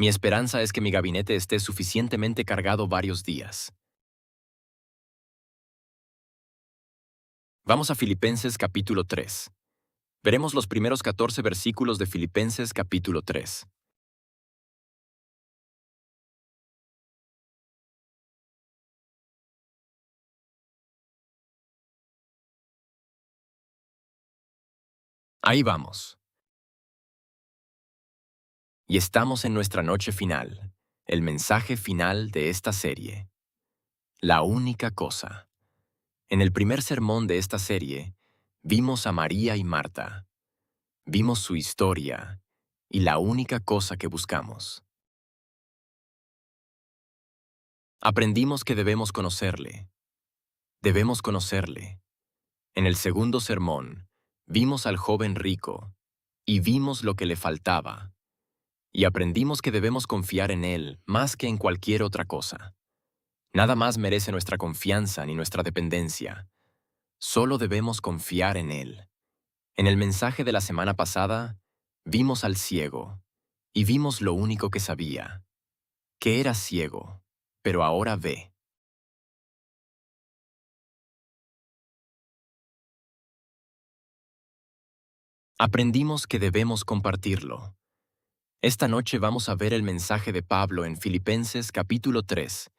Mi esperanza es que mi gabinete esté suficientemente cargado varios días. Vamos a Filipenses capítulo 3. Veremos los primeros 14 versículos de Filipenses capítulo 3. Ahí vamos. Y estamos en nuestra noche final, el mensaje final de esta serie. La única cosa. En el primer sermón de esta serie, vimos a María y Marta. Vimos su historia y la única cosa que buscamos. Aprendimos que debemos conocerle. Debemos conocerle. En el segundo sermón, vimos al joven rico y vimos lo que le faltaba. Y aprendimos que debemos confiar en él más que en cualquier otra cosa. Nada más merece nuestra confianza ni nuestra dependencia. Solo debemos confiar en él. En el mensaje de la semana pasada, vimos al ciego y vimos lo único que sabía, que era ciego, pero ahora ve. Aprendimos que debemos compartirlo. Esta noche vamos a ver el mensaje de Pablo en Filipenses capítulo 3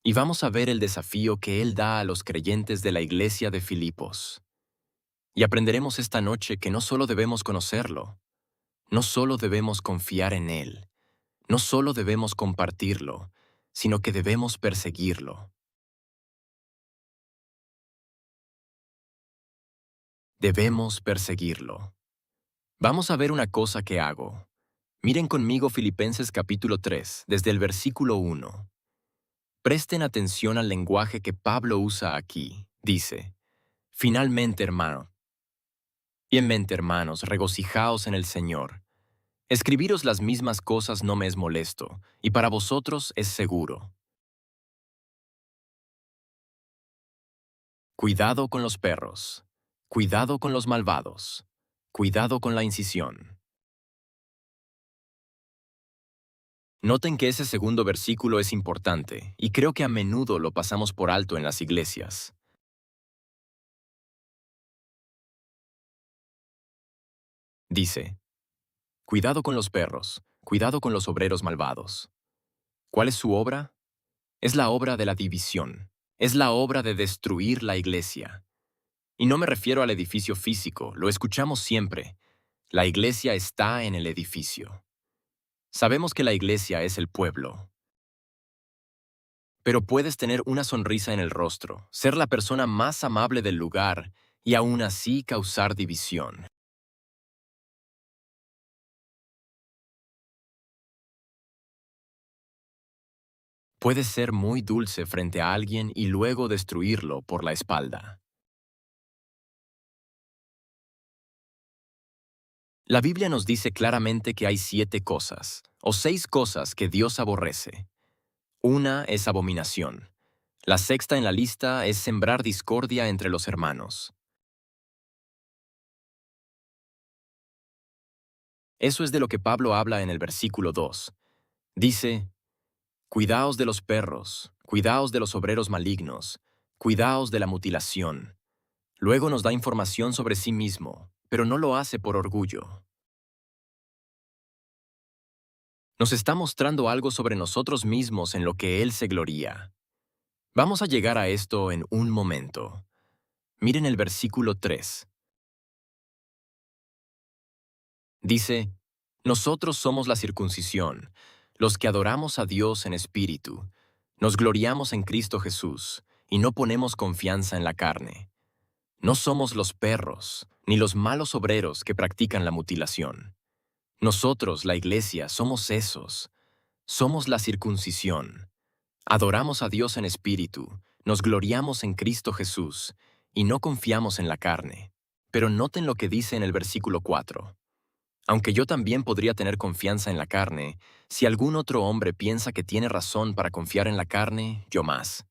y vamos a ver el desafío que él da a los creyentes de la iglesia de Filipos. Y aprenderemos esta noche que no solo debemos conocerlo, no solo debemos confiar en él, no solo debemos compartirlo, sino que debemos perseguirlo. Debemos perseguirlo. Vamos a ver una cosa que hago. Miren conmigo Filipenses capítulo 3, desde el versículo 1. Presten atención al lenguaje que Pablo usa aquí. Dice, finalmente, hermanos, regocijaos en el Señor. Escribiros las mismas cosas no me es molesto, y para vosotros es seguro. Cuidado con los perros. Cuidado con los malvados. Cuidado con la incisión. Noten que ese segundo versículo es importante, y creo que a menudo lo pasamos por alto en las iglesias. Dice, cuidado con los perros, cuidado con los obreros malvados. ¿Cuál es su obra? Es la obra de la división. Es la obra de destruir la iglesia. Y no me refiero al edificio físico, lo escuchamos siempre. La iglesia está en el edificio. Sabemos que la iglesia es el pueblo. Pero puedes tener una sonrisa en el rostro, ser la persona más amable del lugar y aún así causar división. Puedes ser muy dulce frente a alguien y luego destruirlo por la espalda. La Biblia nos dice claramente que hay 7 cosas, o 6 cosas que Dios aborrece. Una es abominación. La sexta en la lista es sembrar discordia entre los hermanos. Eso es de lo que Pablo habla en el versículo 2. Dice, cuidaos de los perros, cuidaos de los obreros malignos, cuidaos de la mutilación. Luego nos da información sobre sí mismo, pero no lo hace por orgullo. Nos está mostrando algo sobre nosotros mismos en lo que Él se gloría. Vamos a llegar a esto en un momento. Miren el versículo 3. Dice, nosotros somos la circuncisión, los que adoramos a Dios en espíritu. Nos gloriamos en Cristo Jesús y no ponemos confianza en la carne. No somos los perros, ni los malos obreros que practican la mutilación. Nosotros, la iglesia, somos esos. Somos la circuncisión. Adoramos a Dios en espíritu, nos gloriamos en Cristo Jesús y no confiamos en la carne. Pero noten lo que dice en el versículo 4. Aunque yo también podría tener confianza en la carne, si algún otro hombre piensa que tiene razón para confiar en la carne, yo más.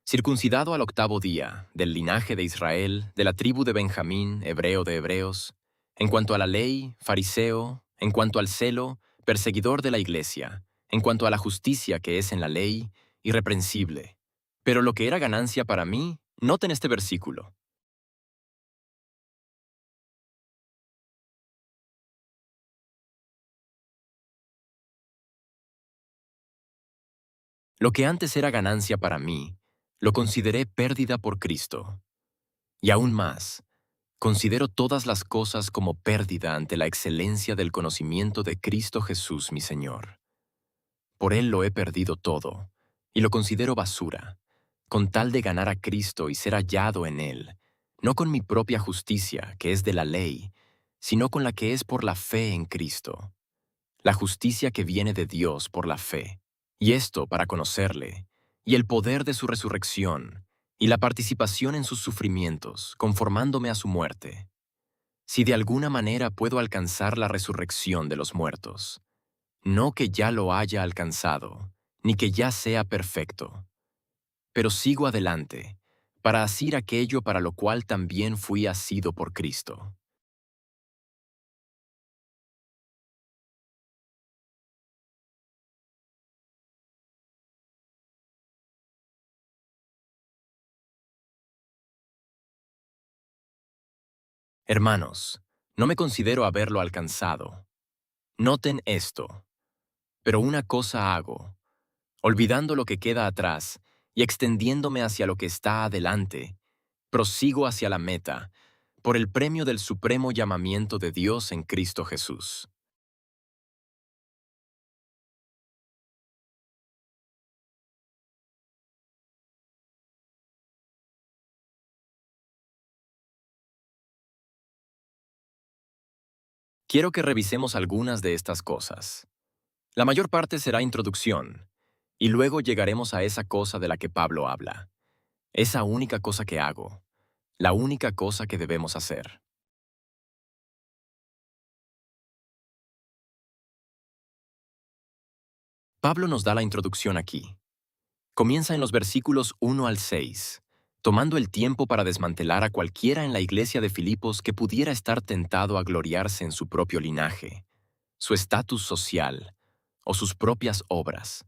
Circuncidado al 8º día, del linaje de Israel, de la tribu de Benjamín, hebreo de hebreos, en cuanto a la ley, fariseo, en cuanto al celo, perseguidor de la iglesia, En cuanto a la justicia que es en la ley, irreprensible. Pero lo que era ganancia para mí, noten este versículo. Lo que antes era ganancia para mí, lo consideré pérdida por Cristo. Y aún más, considero todas las cosas como pérdida ante la excelencia del conocimiento de Cristo Jesús mi Señor. Por Él lo he perdido todo, y lo considero basura, con tal de ganar a Cristo y ser hallado en Él, no con mi propia justicia, que es de la ley, sino con la que es por la fe en Cristo, la justicia que viene de Dios por la fe, y esto para conocerle, y el poder de su resurrección, y la participación en sus sufrimientos, conformándome a su muerte, si de alguna manera puedo alcanzar la resurrección de los muertos. No que ya lo haya alcanzado, ni que ya sea perfecto, pero sigo adelante, para asir aquello para lo cual también fui asido por Cristo. Hermanos, no me considero haberlo alcanzado. Noten esto, pero una cosa hago, olvidando lo que queda atrás y extendiéndome hacia lo que está adelante, prosigo hacia la meta, por el premio del supremo llamamiento de Dios en Cristo Jesús. Quiero que revisemos algunas de estas cosas. La mayor parte será introducción, y luego llegaremos a esa cosa de la que Pablo habla. Esa única cosa que hago, la única cosa que debemos hacer. Pablo nos da la introducción aquí. Comienza en los versículos 1 al 6, tomando el tiempo para desmantelar a cualquiera en la iglesia de Filipos que pudiera estar tentado a gloriarse en su propio linaje, su estatus social o sus propias obras.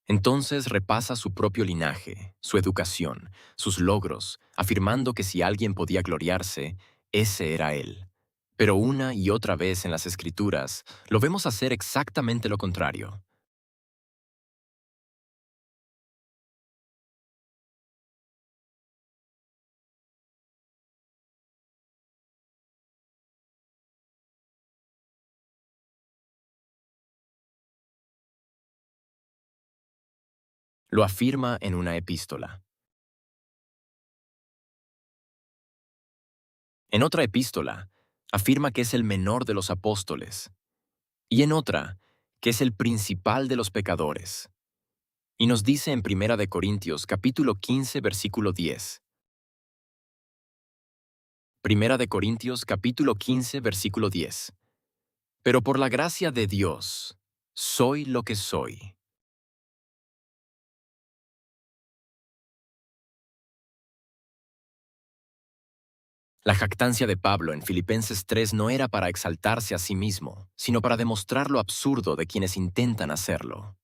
Entonces repasa su propio linaje, su educación, sus logros, afirmando que si alguien podía gloriarse, ese era él. Pero una y otra vez en las Escrituras lo vemos hacer exactamente lo contrario. Lo afirma en una epístola. En otra epístola, afirma que es el menor de los apóstoles. Y en otra, que es el principal de los pecadores. Y nos dice en Primera de Corintios capítulo 15 versículo 10. Primera de Corintios capítulo 15 versículo 10. Pero por la gracia de Dios, soy lo que soy. La jactancia de Pablo en Filipenses 3 no era para exaltarse a sí mismo, sino para demostrar lo absurdo de quienes intentan hacerlo.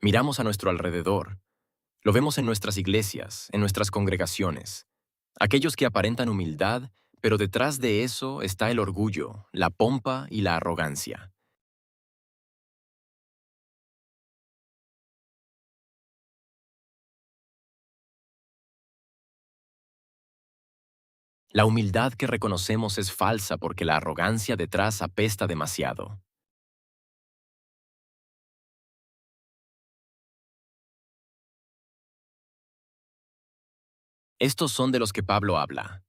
Miramos a nuestro alrededor, lo vemos en nuestras iglesias, en nuestras congregaciones. Aquellos que aparentan humildad, pero detrás de eso está el orgullo, la pompa y la arrogancia. La humildad que reconocemos es falsa porque la arrogancia detrás apesta demasiado. Estos son de los que Pablo habla.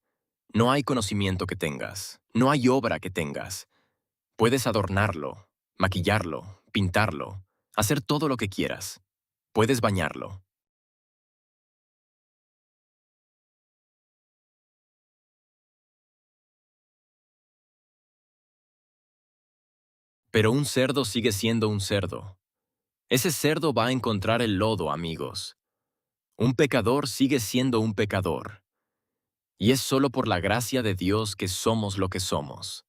No hay conocimiento que tengas, no hay obra que tengas. Puedes adornarlo, maquillarlo, pintarlo, hacer todo lo que quieras. Puedes bañarlo. Pero un cerdo sigue siendo un cerdo. Ese cerdo va a encontrar el lodo, amigos. Un pecador sigue siendo un pecador. Y es solo por la gracia de Dios que somos lo que somos.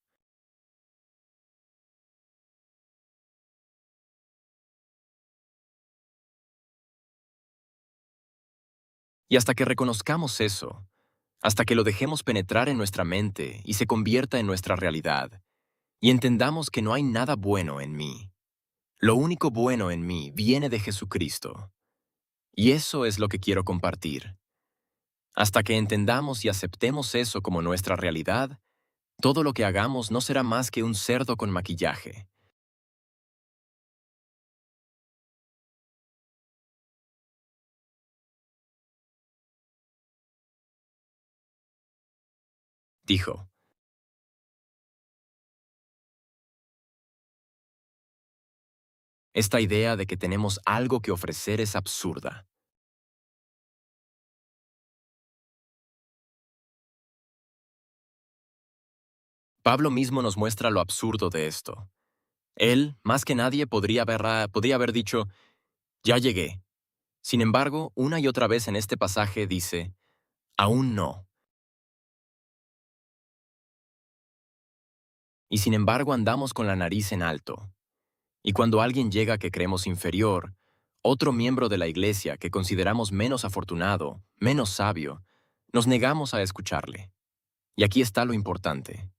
Y hasta que reconozcamos eso, hasta que lo dejemos penetrar en nuestra mente y se convierta en nuestra realidad, y entendamos que no hay nada bueno en mí. Lo único bueno en mí viene de Jesucristo. Y eso es lo que quiero compartir. Hasta que entendamos y aceptemos eso como nuestra realidad, todo lo que hagamos no será más que un cerdo con maquillaje. Dijo, esta idea de que tenemos algo que ofrecer es absurda. Pablo mismo nos muestra lo absurdo de esto. Él, más que nadie, podría haber dicho, ya llegué. Sin embargo, una y otra vez en este pasaje dice, aún no. Y sin embargo andamos con la nariz en alto. Y cuando alguien llega que creemos inferior, otro miembro de la iglesia que consideramos menos afortunado, menos sabio, nos negamos a escucharle. Y aquí está lo importante.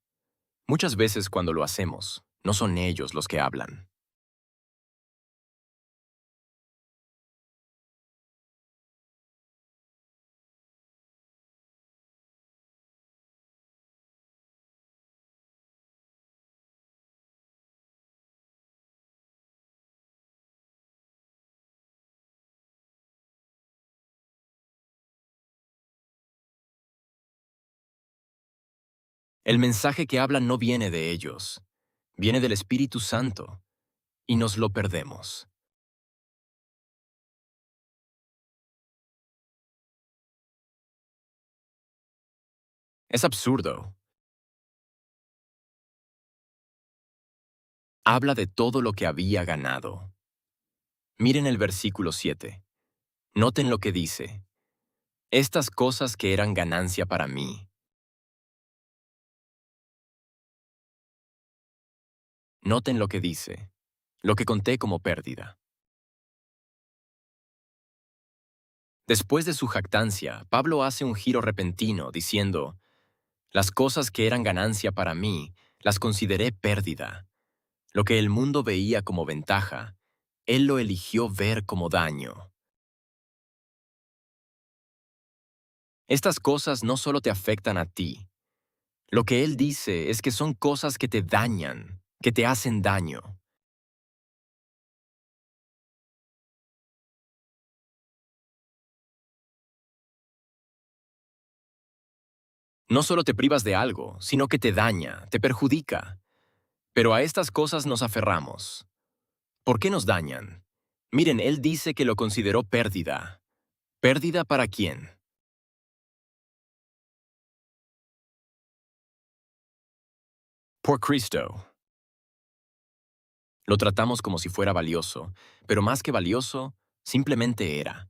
Muchas veces cuando lo hacemos, no son ellos los que hablan. El mensaje que hablan no viene de ellos, viene del Espíritu Santo, y nos lo perdemos. Es absurdo. Habla de todo lo que había ganado. Miren el versículo 7. Noten lo que dice. Estas cosas que eran ganancia para mí. Noten lo que dice. Lo que conté como pérdida. Después de su jactancia, Pablo hace un giro repentino, diciendo, las cosas que eran ganancia para mí, las consideré pérdida. Lo que el mundo veía como ventaja, él lo eligió ver como daño. Estas cosas no solo te afectan a ti. Lo que él dice es que son cosas que te dañan, que te hacen daño. No solo te privas de algo, sino que te daña, te perjudica. Pero a estas cosas nos aferramos. ¿Por qué nos dañan? Miren, él dice que lo consideró pérdida. ¿Pérdida para quién? Por Cristo. Lo tratamos como si fuera valioso, pero más que valioso, simplemente era.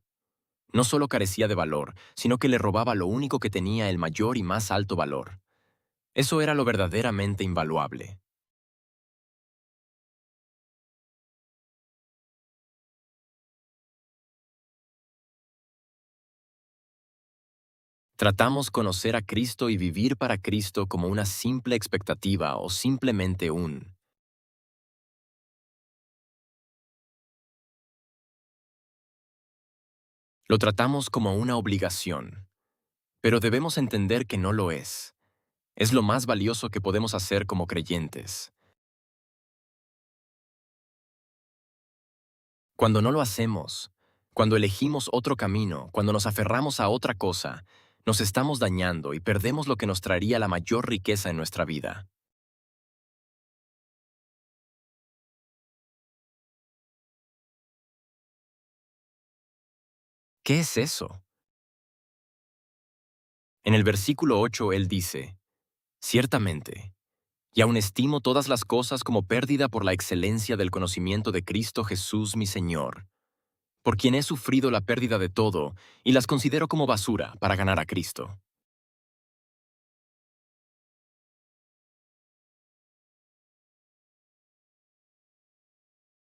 No solo carecía de valor, sino que le robaba lo único que tenía el mayor y más alto valor. Eso era lo verdaderamente invaluable. Tratamos conocer a Cristo y vivir para Cristo como una simple expectativa o simplemente un. Lo tratamos como una obligación, pero debemos entender que no lo es. Es lo más valioso que podemos hacer como creyentes. Cuando no lo hacemos, cuando elegimos otro camino, cuando nos aferramos a otra cosa, nos estamos dañando y perdemos lo que nos traería la mayor riqueza en nuestra vida. ¿Qué es eso? En el versículo 8 él dice, ciertamente, Y aun estimo todas las cosas como pérdida por la excelencia del conocimiento de Cristo Jesús mi Señor, por quien he sufrido la pérdida de todo, y las considero como basura para ganar a Cristo.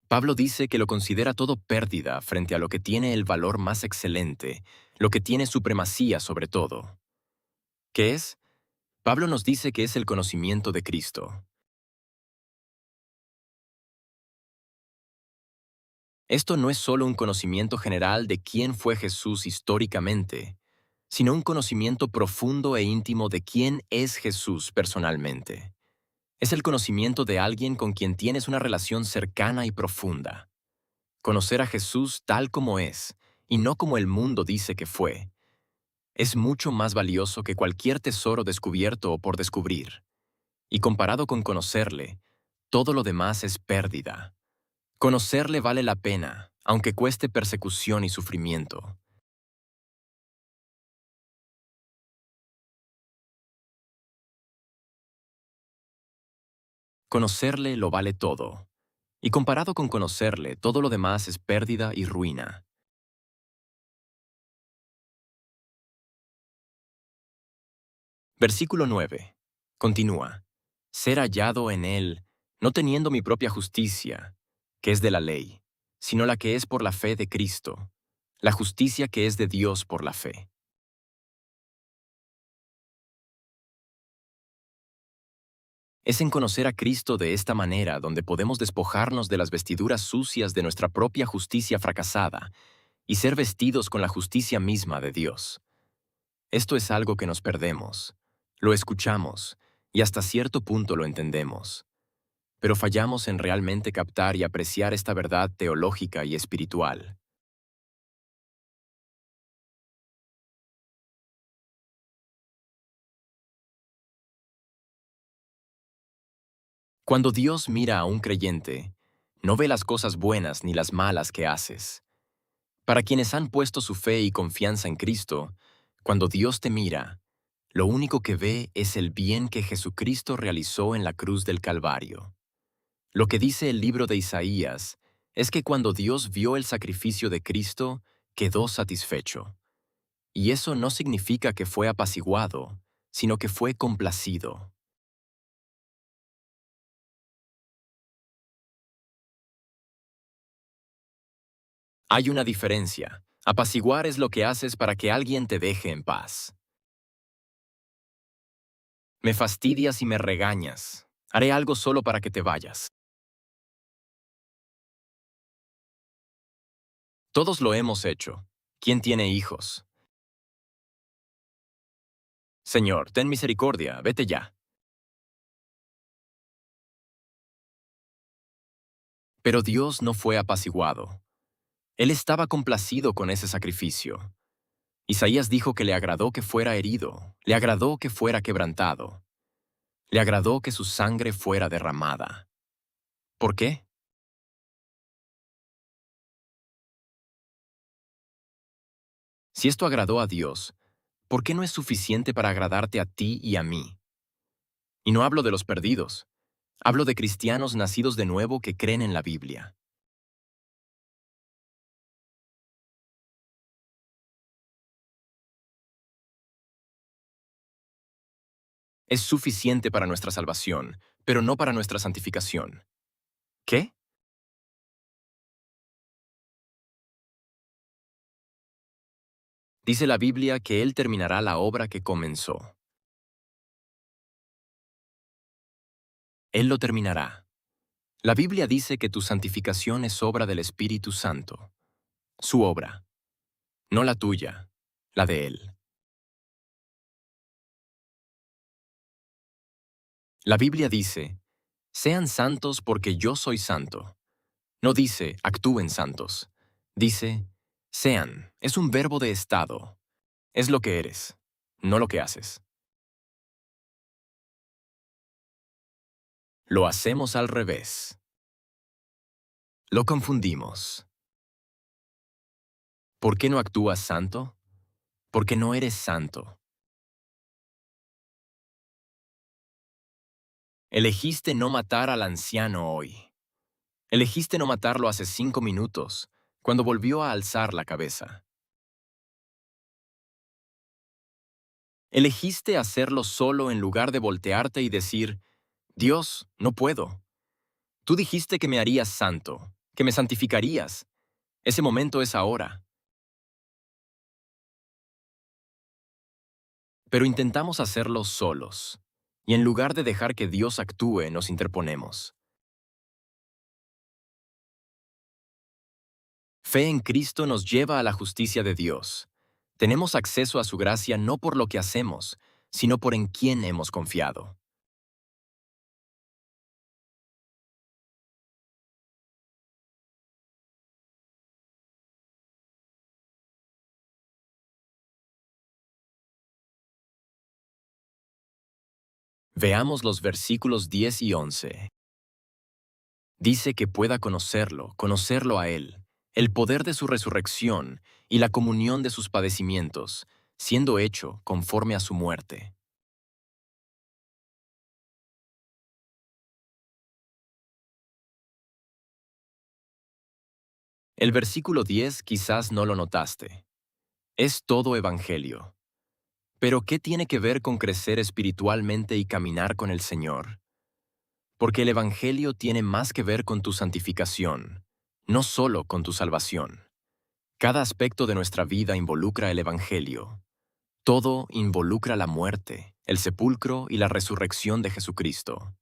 Pablo dice que lo considera todo pérdida frente a lo que tiene el valor más excelente, lo que tiene supremacía sobre todo. ¿Qué es? Pablo nos dice que es el conocimiento de Cristo. Esto no es solo un conocimiento general de quién fue Jesús históricamente, sino un conocimiento profundo e íntimo de quién es Jesús personalmente. Es el conocimiento de alguien con quien tienes una relación cercana y profunda. Conocer a Jesús tal como es, y no como el mundo dice que fue, es mucho más valioso que cualquier tesoro descubierto o por descubrir. Y comparado con conocerle, todo lo demás es pérdida. Conocerle vale la pena, aunque cueste persecución y sufrimiento. Conocerle lo vale todo. Y comparado con conocerle, todo lo demás es pérdida y ruina. Versículo 9. Continúa. Ser hallado en él, no teniendo mi propia justicia, que es de la ley, sino la que es por la fe de Cristo, la justicia que es de Dios por la fe. Es en conocer a Cristo de esta manera donde podemos despojarnos de las vestiduras sucias de nuestra propia justicia fracasada y ser vestidos con la justicia misma de Dios. Esto es algo que nos perdemos, lo escuchamos y hasta cierto punto lo entendemos, pero fallamos en realmente captar y apreciar esta verdad teológica y espiritual. Cuando Dios mira a un creyente, no ve las cosas buenas ni las malas que haces. Para quienes han puesto su fe y confianza en Cristo, cuando Dios te mira, lo único que ve es el bien que Jesucristo realizó en la cruz del Calvario. Lo que dice el libro de Isaías es que cuando Dios vio el sacrificio de Cristo, quedó satisfecho. Y eso no significa que fue apaciguado, sino que fue complacido. Hay una diferencia. Apaciguar es lo que haces para que alguien te deje en paz. Me fastidias y me regañas. Haré algo solo para que te vayas. Todos lo hemos hecho. ¿Quién tiene hijos? Señor, ten misericordia, vete ya. Pero Dios no fue apaciguado. Él estaba complacido con ese sacrificio. Isaías dijo que le agradó que fuera herido, le agradó que fuera quebrantado, le agradó que su sangre fuera derramada. ¿Por qué? Si esto agradó a Dios, ¿por qué no es suficiente para agradarte a ti y a mí? Y no hablo de los perdidos, hablo de cristianos nacidos de nuevo que creen en la Biblia. Es suficiente para nuestra salvación, pero no para nuestra santificación. ¿Qué? Dice la Biblia que Él terminará la obra que comenzó. Él lo terminará. La Biblia dice que tu santificación es obra del Espíritu Santo, su obra, no la tuya, la de Él. La Biblia dice, sean santos porque yo soy santo. No dice, actúen santos. Dice, sean, es un verbo de estado. Es lo que eres, no lo que haces. Lo hacemos al revés. Lo confundimos. ¿Por qué no actúas santo? Porque no eres santo. Elegiste no matar al anciano hoy. Elegiste no matarlo hace 5 minutos, cuando volvió a alzar la cabeza. Elegiste hacerlo solo en lugar de voltearte y decir, Dios, no puedo. Tú dijiste que me harías santo, que me santificarías. Ese momento es ahora. Pero intentamos hacerlo solos, y en lugar de dejar que Dios actúe, nos interponemos. Fe en Cristo nos lleva a la justicia de Dios. Tenemos acceso a su gracia no por lo que hacemos, sino por en quién hemos confiado. Veamos los versículos 10 y 11. Dice que pueda conocerlo a Él, el poder de su resurrección y la comunión de sus padecimientos, siendo hecho conforme a su muerte. El versículo 10 quizás no lo notaste. Es todo evangelio. Pero ¿qué tiene que ver con crecer espiritualmente y caminar con el Señor? Porque el evangelio tiene más que ver con tu santificación, no solo con tu salvación. Cada aspecto de nuestra vida involucra el evangelio. Todo involucra la muerte, el sepulcro y la resurrección de Jesucristo.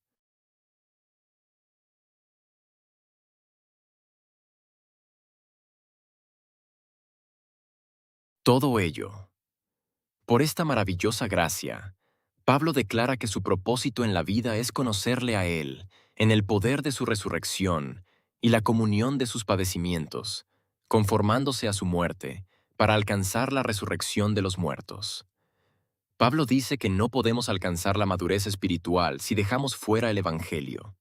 Todo ello. Por esta maravillosa gracia, Pablo declara que su propósito en la vida es conocerle a Él, en el poder de su resurrección y la comunión de sus padecimientos, conformándose a su muerte, para alcanzar la resurrección de los muertos. Pablo dice que no podemos alcanzar la madurez espiritual si dejamos fuera el Evangelio.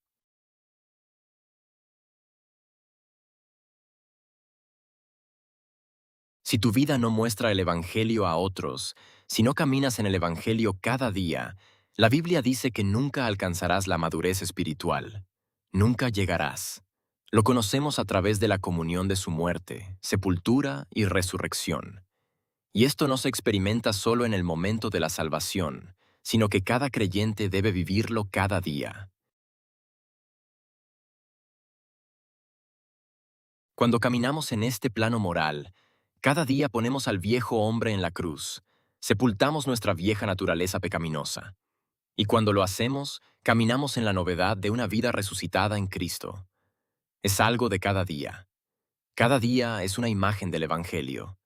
Si tu vida no muestra el Evangelio a otros, si no caminas en el Evangelio cada día, la Biblia dice que nunca alcanzarás la madurez espiritual. Nunca llegarás. Lo conocemos a través de la comunión de su muerte, sepultura y resurrección. Y esto no se experimenta solo en el momento de la salvación, sino que cada creyente debe vivirlo cada día. Cuando caminamos en este plano moral, cada día ponemos al viejo hombre en la cruz, sepultamos nuestra vieja naturaleza pecaminosa. Y cuando lo hacemos, caminamos en la novedad de una vida resucitada en Cristo. Es algo de cada día. Cada día es una imagen del Evangelio.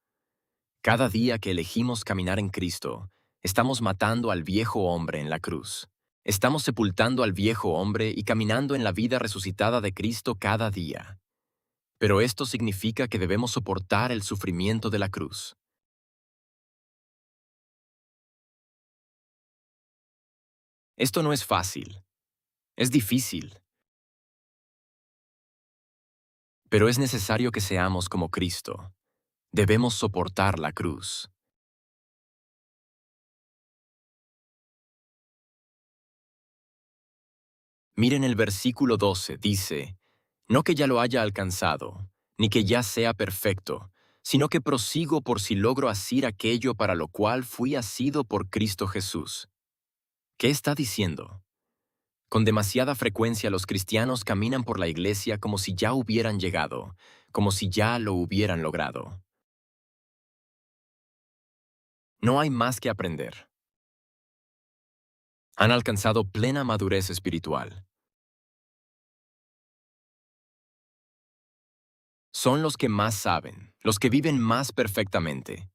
Cada día que elegimos caminar en Cristo, estamos matando al viejo hombre en la cruz. Estamos sepultando al viejo hombre y caminando en la vida resucitada de Cristo cada día. Pero esto significa que debemos soportar el sufrimiento de la cruz. Esto no es fácil, es difícil, pero es necesario que seamos como Cristo. Debemos soportar la cruz. Miren el versículo 12, dice, no que ya lo haya alcanzado, ni que ya sea perfecto, sino que prosigo por si logro asir aquello para lo cual fui asido por Cristo Jesús. ¿Qué está diciendo? Con demasiada frecuencia los cristianos caminan por la iglesia como si ya hubieran llegado, como si ya lo hubieran logrado. No hay más que aprender. Han alcanzado plena madurez espiritual. Son los que más saben, los que viven más perfectamente.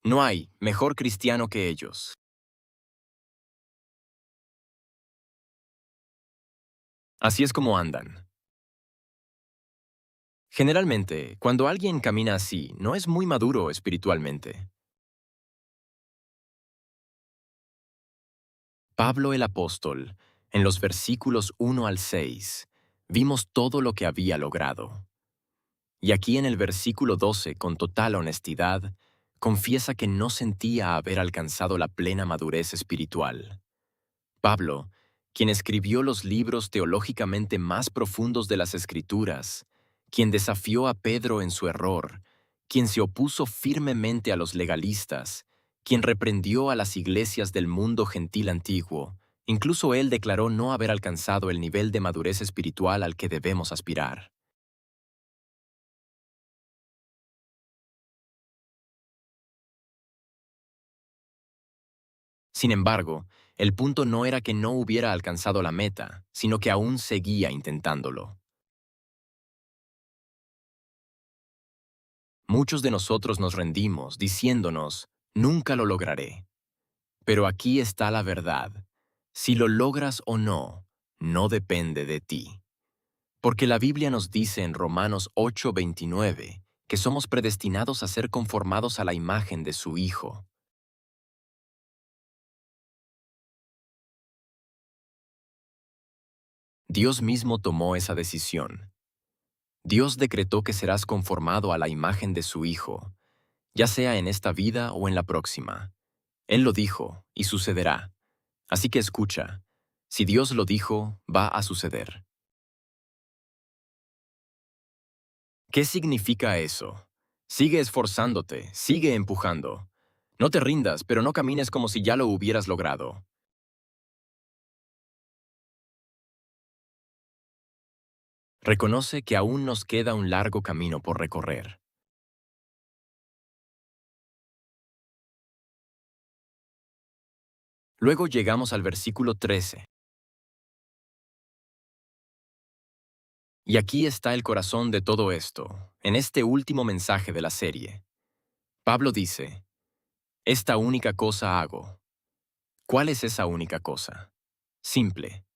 No hay mejor cristiano que ellos. Así es como andan. Generalmente, cuando alguien camina así, no es muy maduro espiritualmente. Pablo el apóstol, en los versículos 1 al 6, vimos todo lo que había logrado. Y aquí en el versículo 12, con total honestidad, confiesa que no sentía haber alcanzado la plena madurez espiritual. Pablo, quien escribió los libros teológicamente más profundos de las Escrituras, quien desafió a Pedro en su error, quien se opuso firmemente a los legalistas, quien reprendió a las iglesias del mundo gentil antiguo. Incluso él declaró no haber alcanzado el nivel de madurez espiritual al que debemos aspirar. Sin embargo, el punto no era que no hubiera alcanzado la meta, sino que aún seguía intentándolo. Muchos de nosotros nos rendimos diciéndonos, nunca lo lograré. Pero aquí está la verdad. Si lo logras o no, no depende de ti. Porque la Biblia nos dice en Romanos 8:29 que somos predestinados a ser conformados a la imagen de su Hijo. Dios mismo tomó esa decisión. Dios decretó que serás conformado a la imagen de su Hijo, ya sea en esta vida o en la próxima. Él lo dijo, y sucederá. Así que escucha, si Dios lo dijo, va a suceder. ¿Qué significa eso? Sigue esforzándote, sigue empujando. No te rindas, pero no camines como si ya lo hubieras logrado. Reconoce que aún nos queda un largo camino por recorrer. Luego llegamos al versículo 13. Y aquí está el corazón de todo esto, en este último mensaje de la serie. Pablo dice, esta única cosa hago. ¿Cuál es esa única cosa? Simple.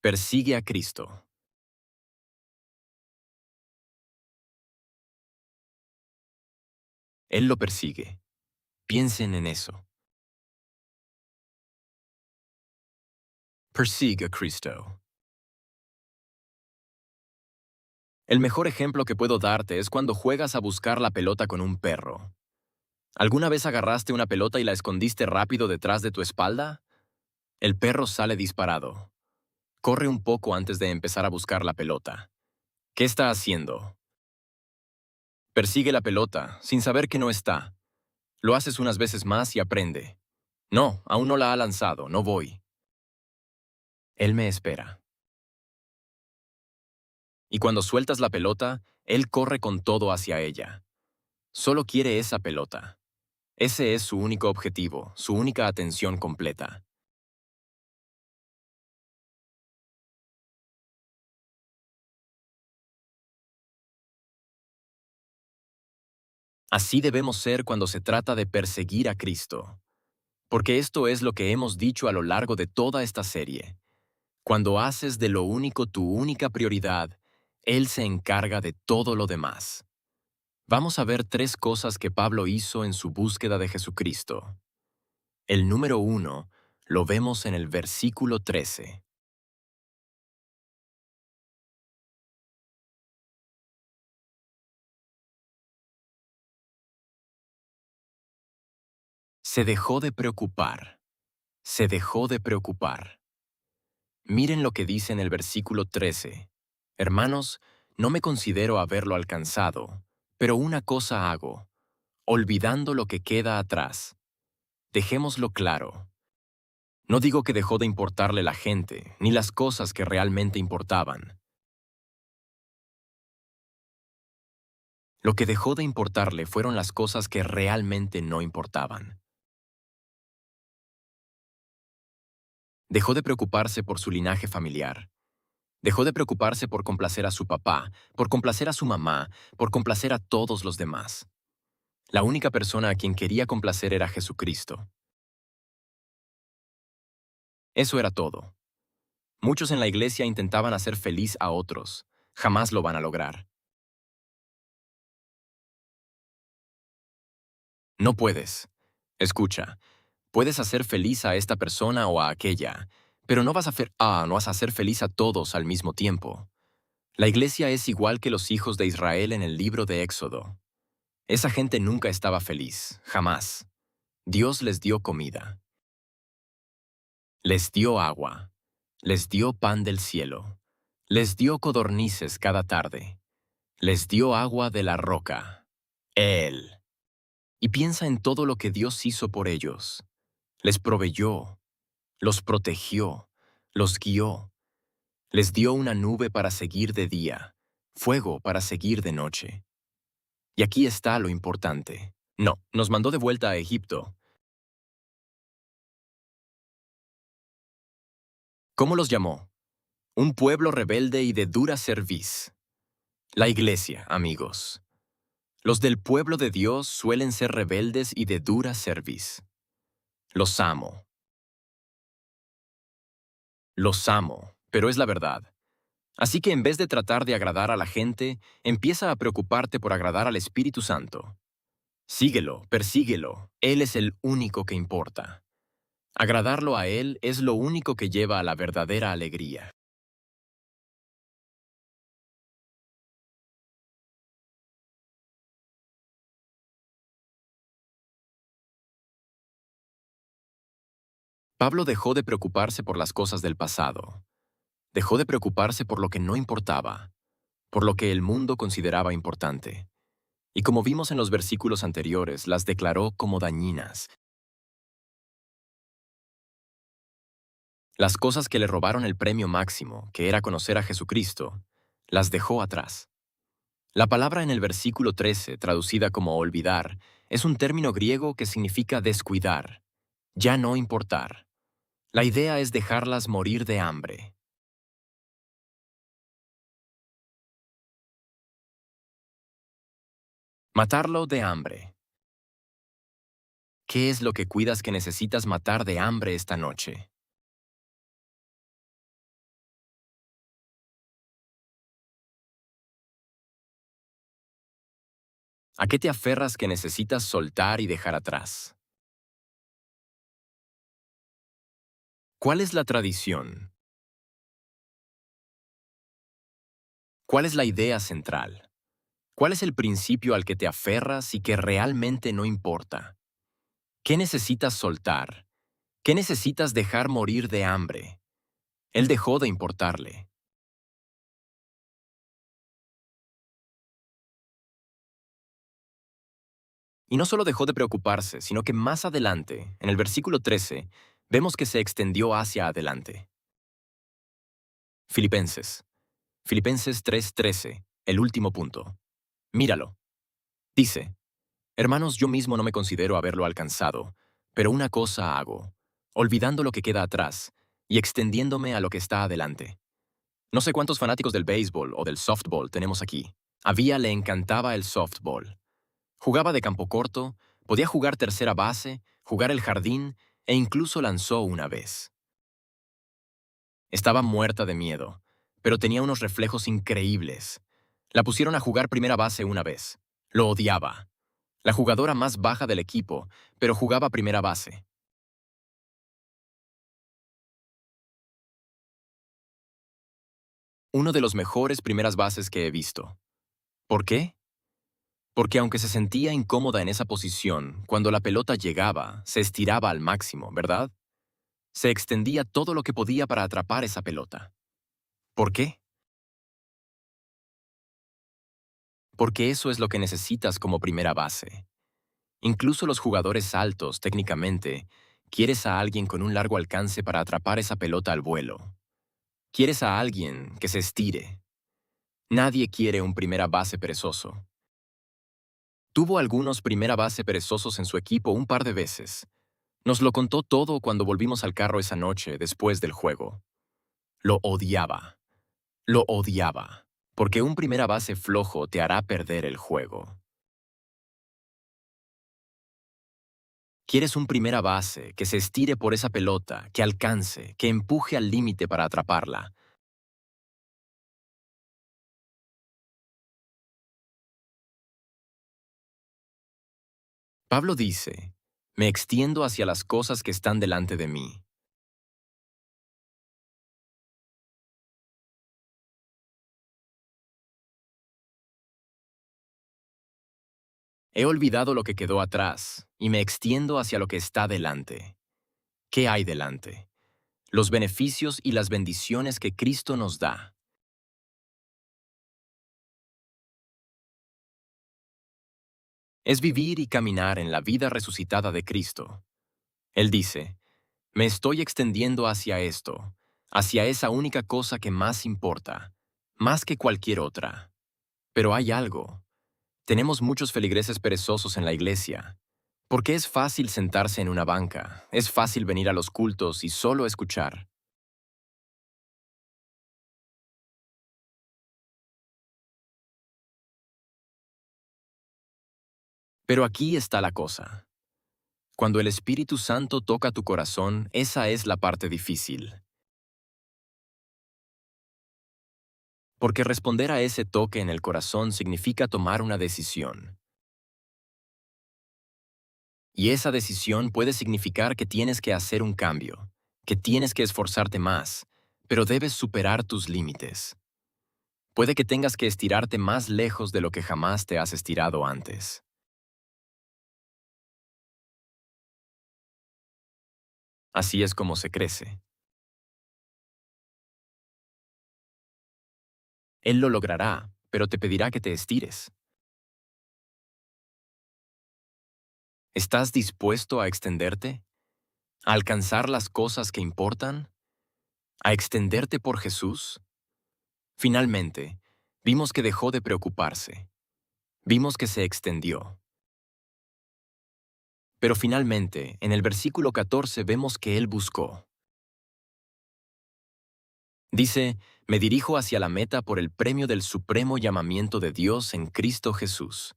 Persigue a Cristo. Él lo persigue. Piensen en eso. Persigue a Cristo. El mejor ejemplo que puedo darte es cuando juegas a buscar la pelota con un perro. ¿Alguna vez agarraste una pelota y la escondiste rápido detrás de tu espalda? El perro sale disparado. Corre un poco antes de empezar a buscar la pelota. ¿Qué está haciendo? Persigue la pelota, sin saber que no está. Lo haces unas veces más y aprende. No, aún no la ha lanzado, no voy. Él me espera. Y cuando sueltas la pelota, él corre con todo hacia ella. Solo quiere esa pelota. Ese es su único objetivo, su única atención completa. Así debemos ser cuando se trata de perseguir a Cristo. Porque esto es lo que hemos dicho a lo largo de toda esta serie. Cuando haces de lo único tu única prioridad, Él se encarga de todo lo demás. Vamos a ver tres cosas que Pablo hizo en su búsqueda de Jesucristo. El número uno lo vemos en el versículo 13. Se dejó de preocupar. Se dejó de preocupar. Miren lo que dice en el versículo 13. Hermanos, no me considero haberlo alcanzado, pero una cosa hago, olvidando lo que queda atrás. Dejémoslo claro. No digo que dejó de importarle la gente, ni las cosas que realmente importaban. Lo que dejó de importarle fueron las cosas que realmente no importaban. Dejó de preocuparse por su linaje familiar. Dejó de preocuparse por complacer a su papá, por complacer a su mamá, por complacer a todos los demás. La única persona a quien quería complacer era Jesucristo. Eso era todo. Muchos en la iglesia intentaban hacer feliz a otros. Jamás lo van a lograr. No puedes. Escucha, puedes hacer feliz a esta persona o a aquella, pero no vas a hacer feliz a todos al mismo tiempo. La iglesia es igual que los hijos de Israel en el libro de Éxodo. Esa gente nunca estaba feliz, jamás. Dios les dio comida. Les dio agua. Les dio pan del cielo. Les dio codornices cada tarde. Les dio agua de la roca. Él. Y piensa en todo lo que Dios hizo por ellos. Les proveyó, los protegió, los guió. Les dio una nube para seguir de día, fuego para seguir de noche. Y aquí está lo importante. No, nos mandó de vuelta a Egipto. ¿Cómo los llamó? Un pueblo rebelde y de dura cerviz. La iglesia, amigos. Los del pueblo de Dios suelen ser rebeldes y de dura cerviz. Los amo. Los amo, pero es la verdad. Así que en vez de tratar de agradar a la gente, empieza a preocuparte por agradar al Espíritu Santo. Síguelo, persíguelo. Él es el único que importa. Agradarlo a Él es lo único que lleva a la verdadera alegría. Pablo dejó de preocuparse por las cosas del pasado. Dejó de preocuparse por lo que no importaba, por lo que el mundo consideraba importante. Y como vimos en los versículos anteriores, las declaró como dañinas. Las cosas que le robaron el premio máximo, que era conocer a Jesucristo, las dejó atrás. La palabra en el versículo 13, traducida como olvidar, es un término griego que significa descuidar, ya no importar. La idea es dejarlas morir de hambre. Matarlo de hambre. ¿Qué es lo que cuidas que necesitas matar de hambre esta noche? ¿A qué te aferras que necesitas soltar y dejar atrás? ¿Cuál es la tradición? ¿Cuál es la idea central? ¿Cuál es el principio al que te aferras y que realmente no importa? ¿Qué necesitas soltar? ¿Qué necesitas dejar morir de hambre? Él dejó de importarle. Y no solo dejó de preocuparse, sino que más adelante, en el versículo 13, vemos que se extendió hacia adelante. Filipenses. Filipenses 3:13, el último punto. Míralo. Dice, hermanos, yo mismo no me considero haberlo alcanzado, pero una cosa hago, olvidando lo que queda atrás y extendiéndome a lo que está adelante. No sé cuántos fanáticos del béisbol o del softball tenemos aquí. A Vía le encantaba el softball. Jugaba de campo corto, podía jugar tercera base, jugar el jardín e incluso lanzó una vez. Estaba muerta de miedo, pero tenía unos reflejos increíbles. La pusieron a jugar primera base una vez. Lo odiaba. La jugadora más baja del equipo, pero jugaba primera base. Uno de los mejores primeras bases que he visto. ¿Por qué? Porque aunque se sentía incómoda en esa posición, cuando la pelota llegaba, se estiraba al máximo, ¿verdad? Se extendía todo lo que podía para atrapar esa pelota. ¿Por qué? Porque eso es lo que necesitas como primera base. Incluso los jugadores altos, técnicamente, quieres a alguien con un largo alcance para atrapar esa pelota al vuelo. Quieres a alguien que se estire. Nadie quiere un primera base perezoso. Tuvo algunos primera base perezosos en su equipo un par de veces. Nos lo contó todo cuando volvimos al carro esa noche después del juego. Lo odiaba. Lo odiaba. Porque un primera base flojo te hará perder el juego. Quieres un primera base que se estire por esa pelota, que alcance, que empuje al límite para atraparla. Pablo dice, me extiendo hacia las cosas que están delante de mí. He olvidado lo que quedó atrás y me extiendo hacia lo que está delante. ¿Qué hay delante? los beneficios y las bendiciones que Cristo nos da. Es vivir y caminar en la vida resucitada de Cristo. Él dice, me estoy extendiendo hacia esto, hacia esa única cosa que más importa, más que cualquier otra. Pero hay algo. Tenemos muchos feligreses perezosos en la iglesia. Porque es fácil sentarse en una banca, es fácil venir a los cultos y solo escuchar. Pero aquí está la cosa. Cuando el Espíritu Santo toca tu corazón, esa es la parte difícil. Porque responder a ese toque en el corazón significa tomar una decisión. Y esa decisión puede significar que tienes que hacer un cambio, que tienes que esforzarte más, pero debes superar tus límites. Puede que tengas que estirarte más lejos de lo que jamás te has estirado antes. Así es como se crece. Él lo logrará, pero te pedirá que te estires. ¿Estás dispuesto a extenderte? ¿A alcanzar las cosas que importan? ¿A extenderte por Jesús? Finalmente, vimos que dejó de preocuparse. Vimos que se extendió. Pero finalmente, en el versículo 14 vemos que Él buscó. Dice, me dirijo hacia la meta por el premio del supremo llamamiento de Dios en Cristo Jesús.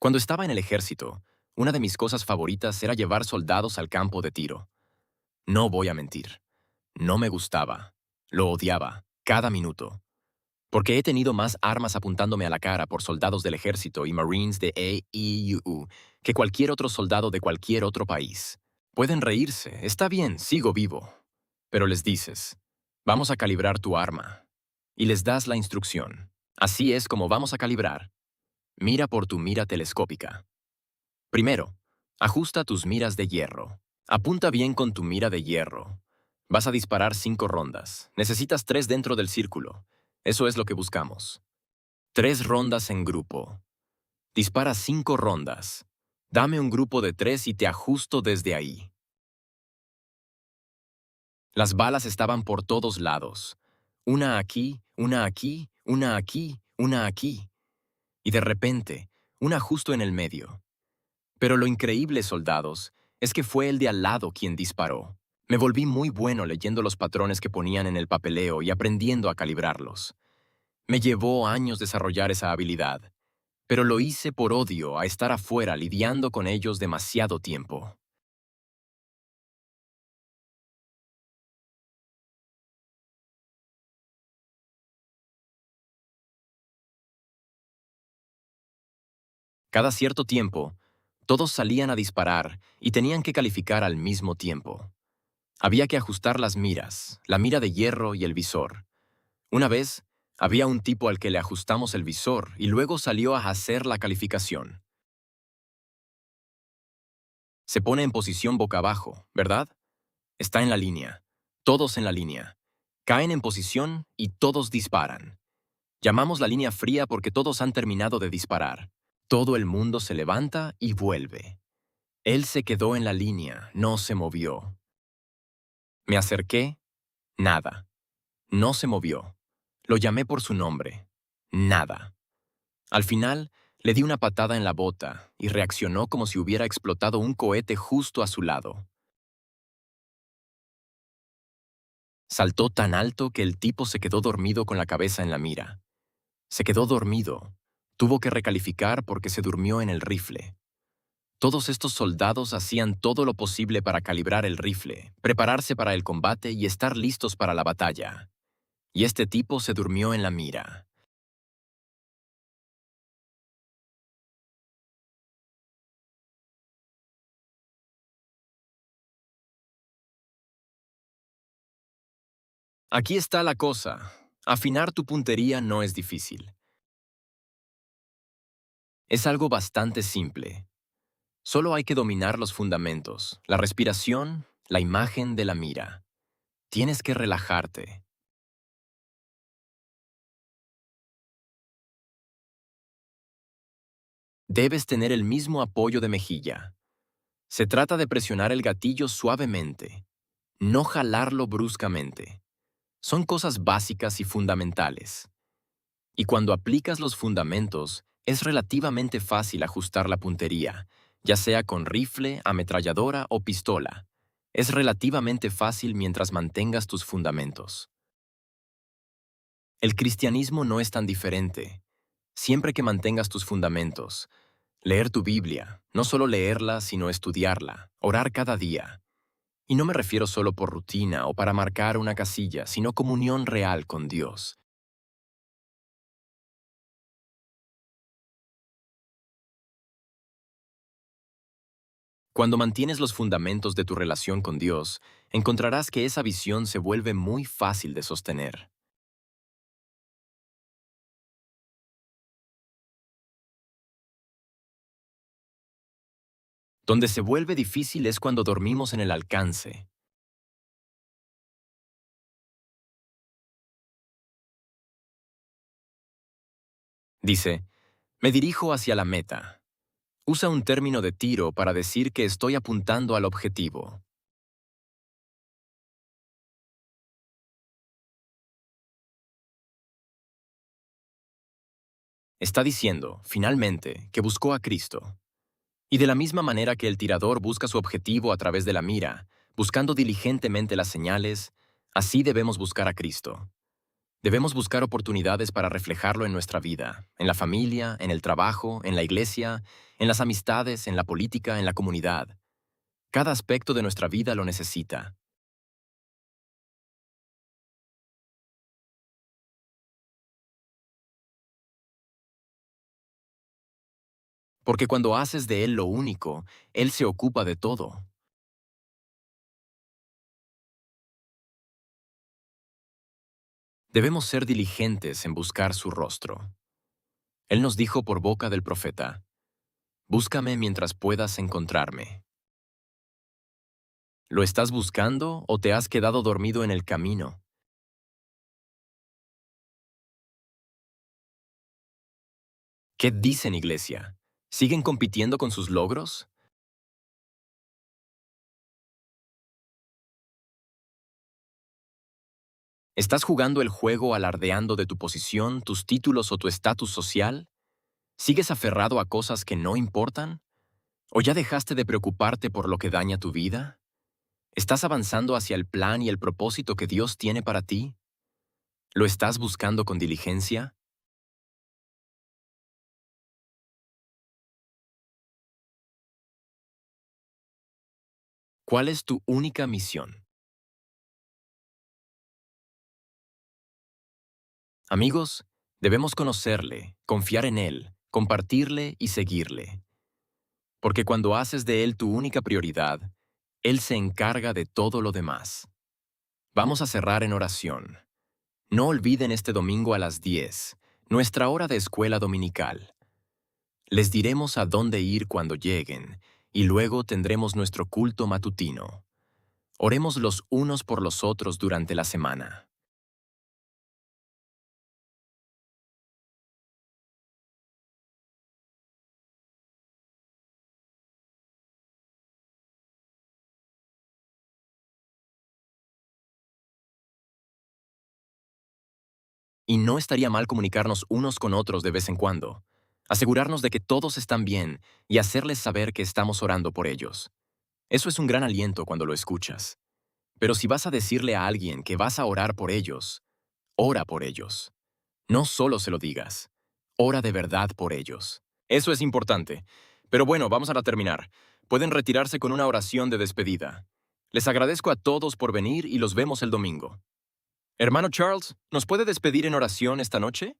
Cuando estaba en el ejército, una de mis cosas favoritas era llevar soldados al campo de tiro. No voy a mentir. No me gustaba. Lo odiaba, cada minuto. Porque he tenido más armas apuntándome a la cara por soldados del ejército y Marines de AEUU que cualquier otro soldado de cualquier otro país. Pueden reírse, está bien, sigo vivo. Pero les dices, vamos a calibrar tu arma. Y les das la instrucción. Así es como vamos a calibrar. Mira por tu mira telescópica. Primero, ajusta tus miras de hierro. Apunta bien con tu mira de hierro. Vas a disparar 5 rondas. Necesitas 3 dentro del círculo. Eso es lo que buscamos. 3 rondas en grupo. Dispara 5 rondas. Dame un grupo de 3 y te ajusto desde ahí. Las balas estaban por todos lados. Una aquí, una aquí, una aquí, una aquí. Y de repente, una justo en el medio. Pero lo increíble, soldados, es que fue el de al lado quien disparó. Me volví muy bueno leyendo los patrones que ponían en el papeleo y aprendiendo a calibrarlos. Me llevó años desarrollar esa habilidad, pero lo hice por odio a estar afuera lidiando con ellos demasiado tiempo. Cada cierto tiempo, todos salían a disparar y tenían que calificar al mismo tiempo. Había que ajustar las miras, la mira de hierro y el visor. Una vez, había un tipo al que le ajustamos el visor y luego salió a hacer la calificación. Se pone en posición boca abajo, ¿verdad? Está en la línea. Todos en la línea. Caen en posición y todos disparan. Llamamos la línea fría porque todos han terminado de disparar. Todo el mundo se levanta y vuelve. Él se quedó en la línea, no se movió. Me acerqué, nada. No se movió. Lo llamé por su nombre. Nada. Al final, le di una patada en la bota y reaccionó como si hubiera explotado un cohete justo a su lado. Saltó tan alto que el tipo se quedó dormido con la cabeza en la mira. Se quedó dormido. Tuvo que recalificar porque se durmió en el rifle. Todos estos soldados hacían todo lo posible para calibrar el rifle, prepararse para el combate y estar listos para la batalla. Y este tipo se durmió en la mira. Aquí está la cosa. Afinar tu puntería no es difícil. Es algo bastante simple. Solo hay que dominar los fundamentos, la respiración, la imagen de la mira. Tienes que relajarte. Debes tener el mismo apoyo de mejilla. Se trata de presionar el gatillo suavemente, no jalarlo bruscamente. Son cosas básicas y fundamentales. Y cuando aplicas los fundamentos, es relativamente fácil ajustar la puntería, ya sea con rifle, ametralladora o pistola. Es relativamente fácil mientras mantengas tus fundamentos. El cristianismo no es tan diferente. Siempre que mantengas tus fundamentos, leer tu Biblia, no solo leerla, sino estudiarla, orar cada día. Y no me refiero solo por rutina o para marcar una casilla, sino comunión real con Dios. Cuando mantienes los fundamentos de tu relación con Dios, encontrarás que esa visión se vuelve muy fácil de sostener. Donde se vuelve difícil es cuando dormimos en el alcance. Dice, me dirijo hacia la meta. Usa un término de tiro para decir que estoy apuntando al objetivo. Está diciendo, finalmente, que buscó a Cristo. Y de la misma manera que el tirador busca su objetivo a través de la mira, buscando diligentemente las señales, así debemos buscar a Cristo. Debemos buscar oportunidades para reflejarlo en nuestra vida, en la familia, en el trabajo, en la iglesia, en las amistades, en la política, en la comunidad. Cada aspecto de nuestra vida lo necesita. Porque cuando haces de Él lo único, Él se ocupa de todo. Debemos ser diligentes en buscar su rostro. Él nos dijo por boca del profeta, búscame mientras puedas encontrarme. ¿Lo estás buscando o te has quedado dormido en el camino? ¿Qué dicen, iglesia? ¿Siguen compitiendo con sus logros? ¿Estás jugando el juego alardeando de tu posición, tus títulos o tu estatus social? ¿Sigues aferrado a cosas que no importan? ¿O ya dejaste de preocuparte por lo que daña tu vida? ¿Estás avanzando hacia el plan y el propósito que Dios tiene para ti? ¿Lo estás buscando con diligencia? ¿Cuál es tu única misión? Amigos, debemos conocerle, confiar en Él, compartirle y seguirle. Porque cuando haces de Él tu única prioridad, Él se encarga de todo lo demás. Vamos a cerrar en oración. No olviden este domingo a las 10, nuestra hora de escuela dominical. Les diremos a dónde ir cuando lleguen, y luego tendremos nuestro culto matutino. Oremos los unos por los otros durante la semana. Y no estaría mal comunicarnos unos con otros de vez en cuando, asegurarnos de que todos están bien y hacerles saber que estamos orando por ellos. Eso es un gran aliento cuando lo escuchas. Pero si vas a decirle a alguien que vas a orar por ellos, ora por ellos. No solo se lo digas, ora de verdad por ellos. Eso es importante. Pero bueno, vamos a terminar. Pueden retirarse con una oración de despedida. Les agradezco a todos por venir y los vemos el domingo. Hermano Charles, ¿nos puede despedir en oración esta noche?